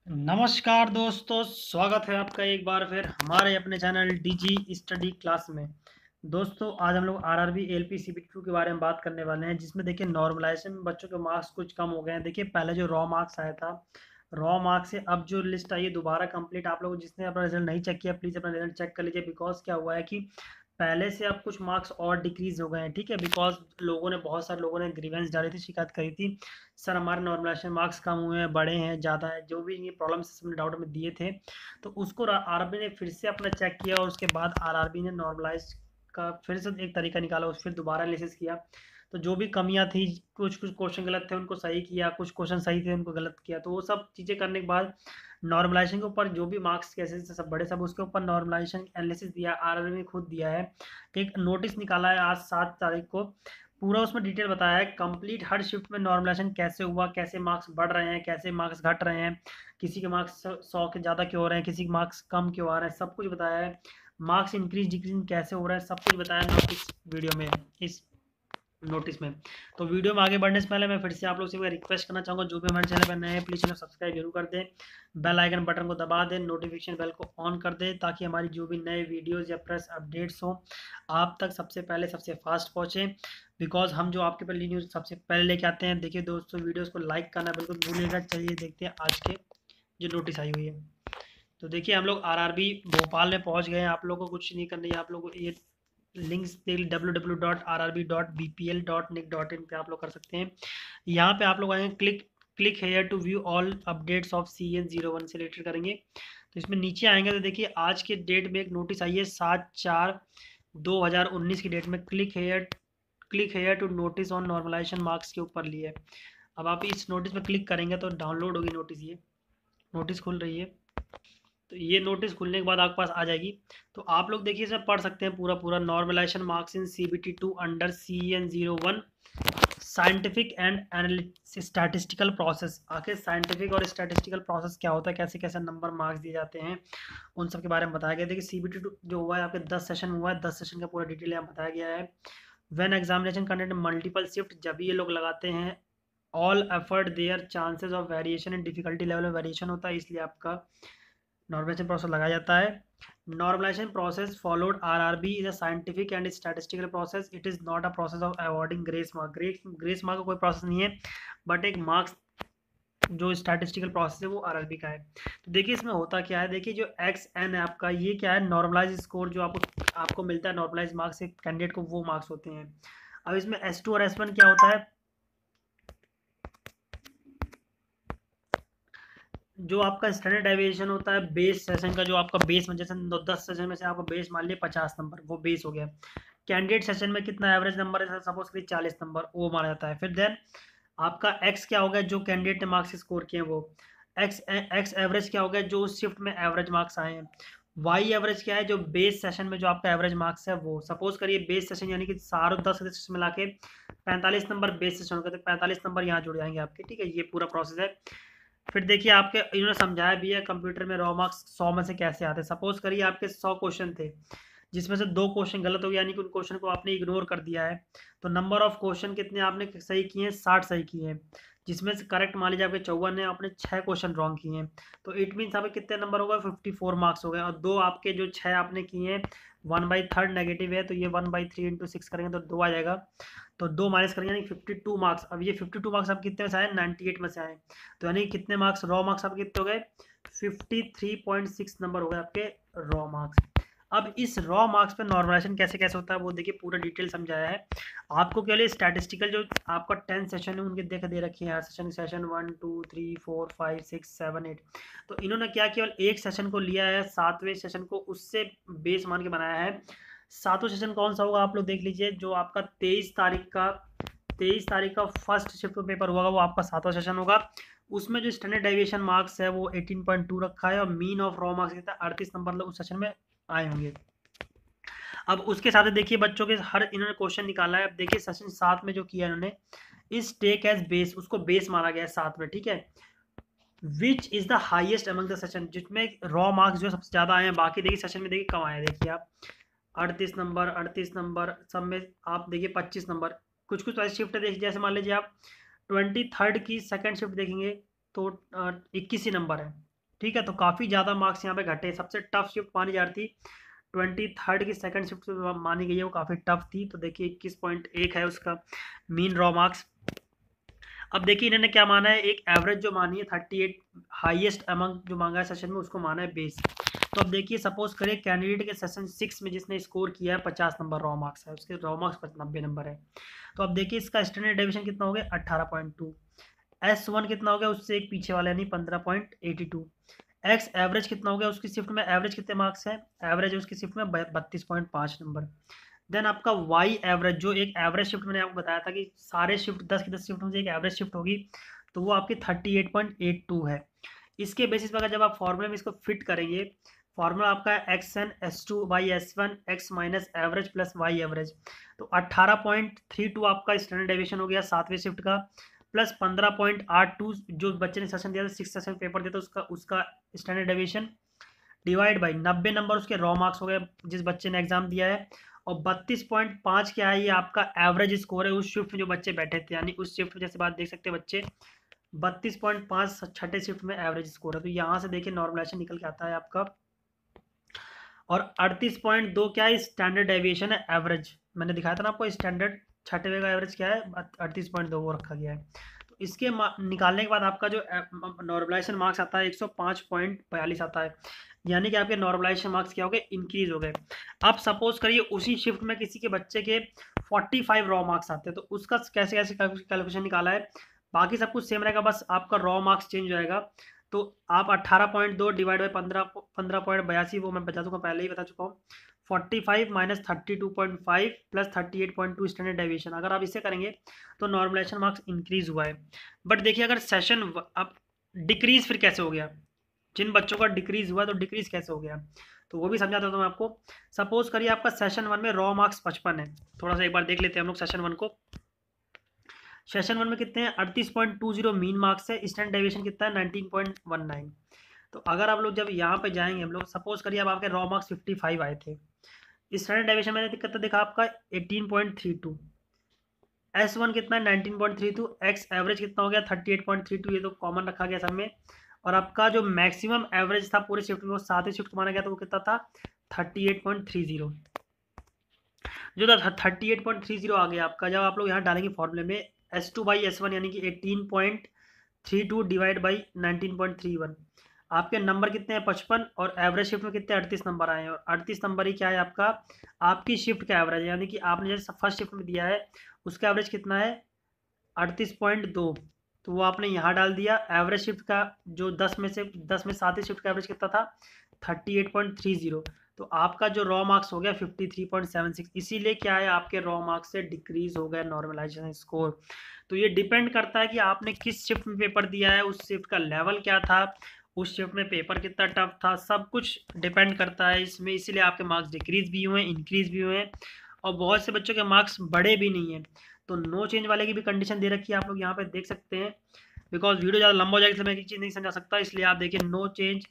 नमस्कार दोस्तों, स्वागत है आपका एक बार फिर हमारे अपने चैनल डीजी स्टडी क्लास में। दोस्तों, आज हम लोग आरआरबी एलपी सीबीटी 2 के बारे में बात करने वाले हैं, जिसमें देखिए नॉर्मलाइजेशन में बच्चों के मार्क्स कुछ कम हो गए हैं। देखिए पहले जो रॉ मार्क्स आया था, रॉ मार्क्स से अब जो लिस्ट आई है दोबारा कंप्लीट। आप लोग जिसने अपना रिजल्ट नहीं चेक किया प्लीज़ अपना रिजल्ट चेक कर लीजिए। बिकॉज क्या हुआ है कि पहले से अब कुछ मार्क्स और डिक्रीज हो गए हैं, ठीक है। बिकॉज लोगों ने बहुत सारे लोगों ने ग्रीवेंस डाली थी, शिकायत करी थी, सर हमारे नॉर्मलाइजेशन मार्क्स कम हुए हैं, बड़े हैं, ज़्यादा है, जो भी ये प्रॉब्लम्स हमने डाउट में दिए थे। तो उसको आरआरबी ने फिर से अपना चेक किया और उसके बाद आरआरबी ने नॉर्मलाइज का फिर से एक तरीका निकाला, उस फिर दोबारा एनालिसिस किया। तो जो भी कमियां थी, कुछ कुछ क्वेश्चन गलत थे उनको सही किया, कुछ क्वेश्चन सही थे उनको गलत किया। तो वो सब चीज़ें करने के बाद नॉर्मलाइजेशन के ऊपर जो भी मार्क्स कैसे से सब बड़े सब उसके ऊपर नॉर्मलाइजेशन एनालिसिस दिया, आरआरबी ने खुद दिया है। एक नोटिस निकाला है आज 7 तारीख को, पूरा उसमें डिटेल बताया है कंप्लीट हर शिफ्ट में नॉर्मलाइजेशन कैसे हुआ, कैसे मार्क्स बढ़ रहे हैं, कैसे मार्क्स घट रहे हैं, किसी के मार्क्स 100 के ज़्यादा क्यों हो रहे हैं, किसी के मार्क्स कम क्यों आ रहे हैं, सब कुछ बताया है। मार्क्स इंक्रीज डिक्रीज कैसे हो रहा है, सब कुछ बताया है इस वीडियो में, इस नोटिस में। तो वीडियो में आगे बढ़ने से पहले मैं फिर से आप लोग से रिक्वेस्ट करना चाहूँगा, जो भी हमारे चैनल पर नए हैं प्लीज़ चैनल सब्सक्राइब जरूर कर दें, बेल आइकन बटन को दबा दें, नोटिफिकेशन बेल को ऑन कर दें, ताकि हमारी जो भी नए वीडियोज़ या प्रेस अपडेट्स हों आप तक सबसे पहले सबसे फास्ट पहुँचें। बिकॉज हम जो आपके पहले न्यूज़ सबसे पहले लेके आते हैं। देखिए दोस्तों, वीडियोज़ को लाइक करना बिल्कुल भूलिएगा। चलिए देखते हैं आज के जो नोटिस आई हुई है। तो देखिए हम लोग आरआरबी भोपाल में पहुंच गए हैं। आप लोगों को कुछ नहीं करना है, आप लोगों को ये लिंक्स www.rrb.bpl.nic.in पे आप लोग कर सकते हैं। यहाँ पे आप लोग आएंगे, click click here to view all updates of CN01 select करेंगे। तो इसमें नीचे आएंगे तो देखिए आज के डेट में एक नोटिस आई है 7/4/2019 की डेट में। Click here to notice on normalization marks के ऊपर लिए। अब आप इस नोटिस पे क्लिक करेंगे तो डाउनलोड होगी नोटिस, ये नोटिस खुल रही है। तो ये नोटिस खुलने के बाद आपके पास आ जाएगी। तो आप लोग देखिए इसमें पढ़ सकते हैं पूरा पूरा normalization marks in CBT 2 under CN01 scientific and statistical process. आखिर साइंटिफिक और स्टैटिस्टिकल प्रोसेस क्या होता है, कैसे कैसे नंबर मार्क्स दिए जाते हैं, उन सब के बारे में बताया गया। देखिए CBT 2 जो हुआ है आपके 10 सेशन हुआ है, 10 सेशन का पूरा डिटेल यहाँ बताया गया है। When examination conduct multiple shift, जब ये लोग लगाते हैं all effort there chances of variation in difficulty level में वेरिएशन होता है, इसलिए आपका नॉर्मलाइजेशन प्रोसेस लगाया जाता है। Normalization process followed RRB is a scientific and statistical process, it is not a process of awarding grace mark. Grace mark का कोई प्रोसेस नहीं है, बट एक मार्क्स जो स्टैटिस्टिकल प्रोसेस है वो आरआरबी का है। तो देखिए इसमें होता क्या है, देखिए जो XN है आपका, ये क्या है, नॉर्मलाइज स्कोर जो आपको मिलता है नॉर्मलाइज मार्क्स से कैंडिडेट को, वो मार्क्स होते हैं। अब इसमें S2 और S1 क्या होता है, जो आपका स्टैंडर्ड डेविएशन होता है बेस सेशन का, जो आपका बेस में जैसे 10 सेशन में से आपको बेस मान लिया 50 नंबर, वो बेस हो गया। कैंडिडेट सेशन में कितना एवरेज नंबर है, सपोज करिए 40 नंबर, वो माना जाता है। फिर देन आपका एक्स क्या हो गया, जो कैंडिडेट ने मार्क्स स्कोर किए हैं वो। एक्स एवरेज क्या हो गया, जो उस शिफ्ट में एवरेज मार्क्स आए हैं। वाई एवरेज क्या है, जो बेस सेशन में जो आपका एवरेज मार्क्स है वो। सपोज करिए बेस सेशन यानी कि सारों 10 सेशन मिला के 45 नंबर बेस सेशन हो गए, तो 45 नंबर यहाँ जुड़ जाएंगे आपके, ठीक है। ये पूरा प्रोसेस है। फिर देखिए आपके इन्होंने समझाया भी है कंप्यूटर में रॉ मार्क्स 100 में से कैसे आते हैं। सपोज करिए आपके 100 क्वेश्चन थे, जिसमें से 2 क्वेश्चन गलत हो गया, यानी कि उन क्वेश्चन को आपने इग्नोर कर दिया है। तो नंबर ऑफ क्वेश्चन कितने आपने सही किए हैं, 60 सही किए हैं, जिसमें से करेक्ट मान लीजिए आपके 54 है, आपने 6 क्वेश्चन रॉन्ग किए हैं। तो इट मीन्स आपके कितने नंबर हो गए, 54 मार्क्स हो गए। और 2 आपके जो 6 आपने किए हैं 1/3 नेगेटिव है, तो ये 1/3 इंटू 6 करेंगे तो 2 आ जाएगा। तो 2 माइनस करेंगे यानी 52 मार्क्स। अब ये 52 मार्क्स आप कितने में से आए, 98 में से आए। तो यानी कितने मार्क्स रॉ मार्क्स आपके कितने हो गए, 53.6 नंबर हो गए आपके रॉ मार्क्स। अब इस रॉ मार्क्स पे नॉर्मलाइजेशन कैसे कैसे होता है वो देखिए पूरा डिटेल समझाया है आपको। केवल स्टैटिस्टिकल जो आपका 10 सेशन है उनके दे रखे हैं, सेशन सेशन 1 2 3 4 5 6 7 8। तो इन्होंने क्या केवल एक सेशन को लिया है, 7वें सेशन को उससे बेस मान के बनाया है। 7वां सेशन कौन सा होगा आप लोग देख लीजिए, जो आपका 23 तारीख का फर्स्ट शिफ्ट का पेपर होगा, वो आपका 7वां सेशन होगा। उसमें जो स्टैंडर्ड डेविएशन मार्क्स है वो 18.2 रखा है, और मीन ऑफ रॉ मार्क्स कितना 38 नंबर मतलब उस सेशन में आए होंगे। अब उसके साथ देखिए बच्चों के हर इन्होंने क्वेश्चन निकाला है। अब देखिए सेशन 7 में जो किया इन्होंने, इस टेक एज बेस, उसको बेस माना गया है 7 में, ठीक है। Which is the highest among the session, जिसमें रॉ मार्क्स जो सबसे ज्यादा आए हैं। बाकी देखिए सेशन में देखिए कम आए हैं, देखिए आप 38 नंबर, 38 नंबर, सब में आप देखिए 25 नंबर। कुछ कुछ ऐसी शिफ्ट है, देखिए जैसे मान लीजिए आप 23rd की सेकंड शिफ्ट देखेंगे तो 21 ही नंबर है। ठीक है, तो काफ़ी ज़्यादा मार्क्स यहाँ पे घटे। सबसे टफ शिफ्ट मानी जा रही थी 23rd की सेकंड शिफ्ट मानी गई है, वो काफ़ी टफ थी। तो देखिए 21.1 है उसका मीन रॉ मार्क्स। अब देखिए इन्होंने क्या माना है, एक एवरेज जो मानी है 38 हाईएस्ट अमंग जो मांगा है सेशन में, उसको माना है बेस। तो अब देखिए सपोज करिए कैंडिडेट के सेशन 6 में जिसने स्कोर किया है 50 नंबर रॉ मार्क्स है, उसके रॉ मार्क्स 90 नंबर है। तो अब देखिए इसका स्टैंडर्ड डेविएशन कितना हो गया 18.2। S1 कितना हो गया उससे एक पीछे वाला यानी 15.82। एक्स एवरेज कितना हो गया उसकी शिफ्ट में, एवरेज कितने मार्क्स है, एवरेज है उसकी शिफ्ट में 32.5 नंबर। देन आपका वाई एवरेज जो एक एवरेज शिफ्ट मैंने आपको बताया था कि सारे शिफ्ट 10 की 10 शिफ्ट में से एक एवरेज शिफ्ट होगी, तो वो आपकी 38.82 है। इसके बेसिस पर अगर जब आप फॉर्मूले में इसको फिट करेंगे, फॉर्मूला आपका x n s two y s one x minus average plus y average, तो 18.32 आपका स्टैंडर्ड डेविएशन हो गया 7वें शिफ्ट का, प्लस 15.82 जो बच्चे ने सेशन दिया था 6 सेशन पेपर दिया था उसका उसका standard deviation, divide by 90 number उसके रॉ मार्क्स हो गए जिस बच्चे ने एग्जाम दिया है, और 32.5 क्या है ये आपका एवरेज स्कोर है उस शिफ्ट में जो बच्चे बैठे थे, यानी उस शिफ्ट में जैसे बात देख सकते हैं बच्चे 32.5 छठे शिफ्ट में एवरेज स्कोर है। तो यहाँ से देखिए नॉर्मलाइजेशन निकल के आता है आपका, और 38.2 क्या है स्टैंडर्ड डेविएशन है एवरेज, मैंने दिखाया था ना आपको स्टैंडर्ड छठे का एवरेज क्या है 38.2 वो रखा गया है। तो इसके निकालने के बाद आपका जो नॉर्मलाइजेशन मार्क्स आता है 105.42 आता है, यानी कि आपके नॉर्मलाइजेशन मार्क्स क्या हो गए इंक्रीज हो गए। आप सपोज करिए उसी शिफ्ट में किसी के बच्चे के 45 रॉ मार्क्स आते हैं, तो उसका कैसे कैसे कैलकुलेशन निकाला है, बाकी सब कुछ सेम रहेगा, बस आपका रॉ मार्क्स चेंज हो जाएगा। तो आप 18.2 डिवाइड बाई 15.82 वो मैं बता दूंगा, पहले ही बता चुका हूँ, 45 माइनस 32.5 प्लस 38.2 स्टैंडर्ड डेविएशन, अगर आप इसे करेंगे तो नॉर्मलाइजेशन मार्क्स इंक्रीज हुआ है। बट देखिए अगर सेशन अब डिक्रीज फिर कैसे हो गया, जिन बच्चों का डिक्रीज हुआ तो डिक्रीज कैसे हो गया, तो वो भी समझाता हूँ मैं आपको। सपोज करिए आपका सेशन 1 में रॉ मार्क्स 55 है, थोड़ा सा एक बार देख लेते हैं हम लोग सेशन 1 को। सेशन 1 में कितने हैं 38.20 मीन मार्क्स है, स्टैंडर्ड डेविएशन कितना है 19.19। तो अगर आप लोग जब यहाँ पे जाएंगे हम लोग, सपोज करिए अब आपके रॉ मार्क्स 55 आए थे, स्टैंडर्ड डेविएशन मैंने कितना देखा आपका 18.32, S1 कितना है 19.32, एक्स एवरेज कितना हो गया 38.32, ये तो कॉमन रखा गया सब में, और आपका जो मैक्सिमम एवरेज था पूरे शिफ्ट में वो 7वें शिफ्ट को माना गया, तो वो कितना था 38.30, जो था 38.30 आ गया आपका। जब आप लोग यहाँ डालेंगे फॉर्मूले में S2/S1 यानी कि 18.32 डिवाइड बाई 19.31, आपके नंबर कितने हैं 55, और एवरेज शिफ्ट में कितने 38 नंबर आए हैं, और 38 नंबर ही क्या है आपका आपकी शिफ्ट का एवरेज है, यानी कि आपने जैसे फर्स्ट शिफ्ट में दिया है उसका एवरेज कितना है 38.2, तो वो आपने यहाँ डाल दिया। एवरेज शिफ्ट का जो 10 में 7वीं शिफ्ट का एवरेज कितना था 38.30, तो आपका जो रॉ मार्क्स हो गया 53.76, इसीलिए क्या है आपके रॉ मार्क्स से डिक्रीज हो गया नॉर्मलाइजेशन स्कोर। तो ये डिपेंड करता है कि आपने किस शिफ्ट में पेपर दिया है, उस शिफ्ट का लेवल क्या था, उस शिफ्ट में पेपर कितना टफ था, सब कुछ डिपेंड करता है इसमें, इसीलिए आपके मार्क्स डिक्रीज भी हुए इंक्रीज भी हुए, और बहुत से बच्चों के मार्क्स बढ़े भी नहीं है। तो नो चेंज वाले की भी कंडीशन दे रखी है, आप लोग यहाँ पे देख सकते हैं। बिकॉज वीडियो ज़्यादा लंबा हो जाएगा, मैं एक चीज़ नहीं समझा सकता, इसलिए आप देखिए नो चेंज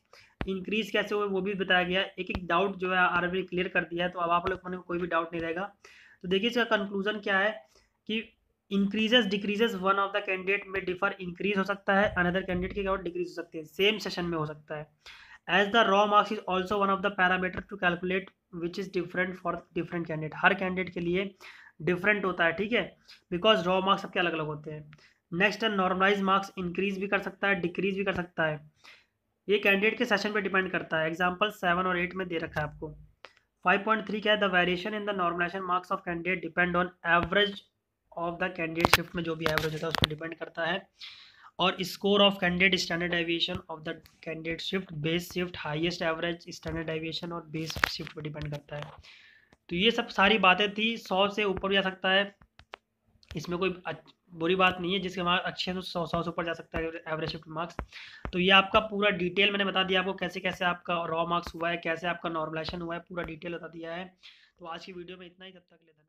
इंक्रीज कैसे हुए वो भी बताया गया है, एक एक डाउट जो है आरबी क्लियर कर दिया है, तो अब आप लोग को कोई भी डाउट नहीं रहेगा। तो देखिए इसका कंक्लूजन क्या है कि increases decreases one of the candidate में डिफर, इंक्रीज हो सकता है अनदर कैंडिडेट की और डिक्रीज हो सकती है, सेम सेशन में हो सकता है। As the raw marks is also one of the parameter to calculate which is different for different candidate, हर कैंडिडेट के लिए डिफरेंट होता है, ठीक है, बिकॉज रॉ मार्क्स सबके अलग अलग होते हैं। नेक्स्ट है नॉर्मलाइज मार्क्स इंक्रीज भी कर सकता है डिक्रीज भी कर सकता है, ये कैंडिडेट के सेशन पे डिपेंड करता है। एग्जाम्पल 7 और 8 में दे रखा है आपको। 5.3 क्या है the variation in the normalization marks of candidate depend on average of the candidate shift में जो भी एवरेज होता है उस पर डिपेंड करता है, और score of candidate standard deviation of the candidate shift base shift highest average standard deviation और बेस शिफ्ट पर डिपेंड करता है। तो ये सब सारी बातें थी, 100 से ऊपर भी आ सकता है, इसमें कोई बुरी बात नहीं है, जिसके मार्क्स अच्छे हैं तो 100 से ऊपर जा सकता है एवरेज शिफ्ट मार्क्स। तो ये आपका पूरा डिटेल मैंने बता दिया आपको कैसे कैसे आपका रॉ मार्क्स हुआ है, कैसे आपका नॉर्मलाइजेशन हुआ है, पूरा डिटेल बता दिया है। तो आज की वीडियो में इतना ही, तब तक ले धन्यवाद।